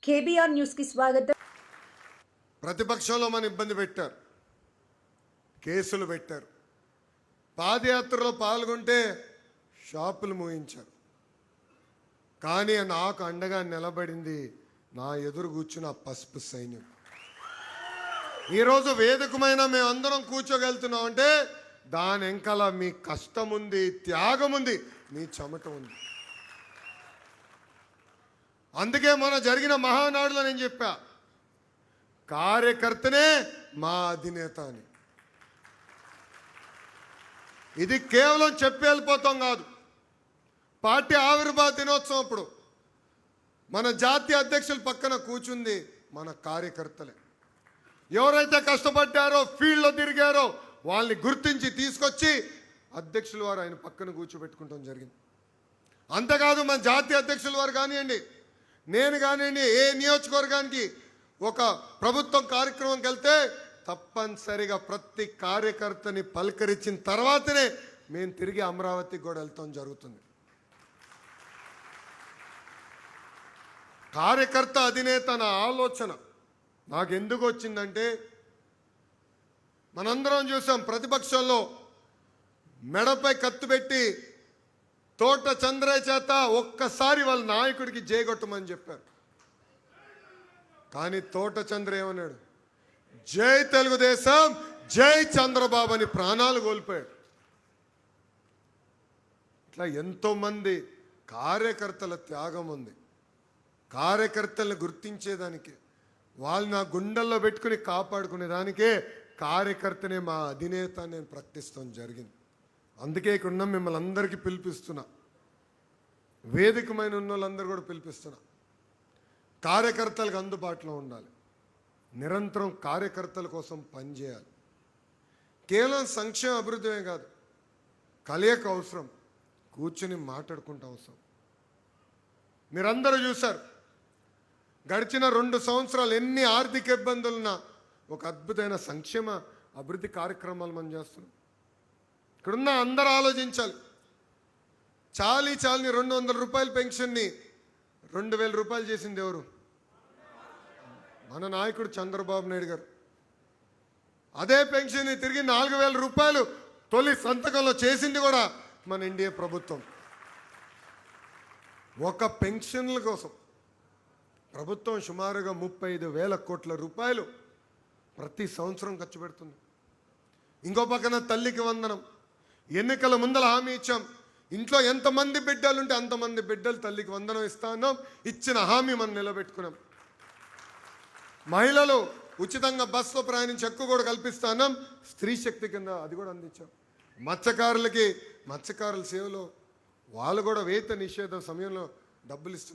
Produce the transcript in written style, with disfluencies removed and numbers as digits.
KBR news కి స్వాగతం. ప్రతిపక్షంలో మన ఇబ్బంది పెట్టారు, కేసులు పెట్టారు, పాదయాత్రలో పాల్గొంటే షాపులు మూయించారు. కానీ నాకు అండగా నిలబడింది నా ఎదురు కూర్చున్న పసుపు సైన్యం. ఈరోజు వేదికమైన మేమందరం కూర్చోగలుగుతున్నాం అంటే దాని వెనకాల మీ కష్టం ఉంది, త్యాగం ఉంది, మీ చెమట ఉంది. అందుకే మన జరిగిన మహానాడులో నేను చెప్పా, కార్యకర్తనే మా అధినేత అని. ఇది కేవలం చెప్పి వెళ్ళిపోతాం కాదు. పార్టీ ఆవిర్భావ దినోత్సవం అప్పుడు మన జాతీయ అధ్యక్షుల పక్కన కూర్చుంది మన కార్యకర్తలే. ఎవరైతే కష్టపడ్డారో, ఫీల్డ్లో తిరిగారో వాళ్ళని గుర్తించి తీసుకొచ్చి అధ్యక్షుల వారు ఆయన పక్కన కూర్చోబెట్టుకుంటాం జరిగింది. అంతేకాదు మన జాతీయ అధ్యక్షుల వారు కానివ్వండి, నేను కానివ్వండి, ఏ నియోజకవర్గానికి ఒక ప్రభుత్వం కార్యక్రమంకి వెళ్తే తప్పనిసరిగా ప్రతి కార్యకర్తని పలకరించిన తర్వాతనే మేము తిరిగి అమరావతికి కూడా వెళ్తాం జరుగుతుంది. కార్యకర్త అధినేత నా ఆలోచన నాకు ఎందుకు వచ్చిందంటే, మనందరం చూసాం ప్రతిపక్షంలో మెడపై కత్తి పెట్టి తోట చంద్రయ్య చేత ఒక్కసారి వాళ్ళ నాయకుడికి జయగొట్టమని చెప్పారు. కానీ తోట చంద్ర ఏమన్నాడు? జై తెలుగుదేశం, జై చంద్రబాబు అని ప్రాణాలు కోల్పోయాడు. ఇట్లా ఎంతోమంది కార్యకర్తల త్యాగం ఉంది. కార్యకర్తలను గుర్తించేదానికి, వాళ్ళు నా గుండెల్లో పెట్టుకుని కాపాడుకునేదానికే కార్యకర్తనే మా అధినేత నేను ప్రకటిస్తాం జరిగింది. అందుకే ఇక్కడ ఉన్న మిమ్మల్ని అందరికీ పిలిపిస్తున్నా, వేదికమైన ఉన్న వాళ్ళందరూ కూడా పిలిపిస్తున్నా. కార్యకర్తలకు అందుబాటులో ఉండాలి, నిరంతరం కార్యకర్తల కోసం పనిచేయాలి. కేవలం సంక్షేమ అభివృద్ధి కాదు, కలయిక అవసరం, కూర్చుని మాట్లాడుకుంటూ అవసరం. మీరందరూ చూశారు గడిచిన 2 సంవత్సరాలు ఎన్ని ఆర్థిక ఇబ్బందులున్నా ఒక అద్భుతమైన సంక్షేమ అభివృద్ధి కార్యక్రమాలు మనం చేస్తున్నాం. ఇక్కడున్న అందరూ ఆలోచించాలి. చాలీ 200 రూపాయల పెన్షన్ని 2000 రూపాయలు చేసింది ఎవరు? మన నాయకుడు చంద్రబాబు నాయుడు గారు. అదే పెన్షన్ని తిరిగి 4000 రూపాయలు తొలి సంతకంలో చేసింది కూడా మన ఎన్డీఏ ప్రభుత్వం. ఒక పెన్షన్ల కోసం ప్రభుత్వం సుమారుగా 35,000 కోట్ల రూపాయలు ప్రతి సంవత్సరం ఖర్చు పెడుతుంది. ఇంకో పక్కన తల్లికి వందనం. ఎన్నికల ముందల హామీ ఇచ్చాం, ఇంట్లో ఎంతమంది బిడ్డలుంటే అంతమంది బిడ్డలు తల్లికి వందనం ఇస్తాన్నాం. ఇచ్చిన హామీ మనం నిలబెట్టుకున్నాం. మహిళలు ఉచితంగా బస్సులో ప్రయాణించి హక్కు కూడా కల్పిస్తాన్నాం. స్త్రీ శక్తి కింద అది కూడా అందించాం. మత్స్యకారుల సేవలో వాళ్ళు కూడా వేత నిషేధ సమయంలో డబ్బులు ఇస్తున్నారు.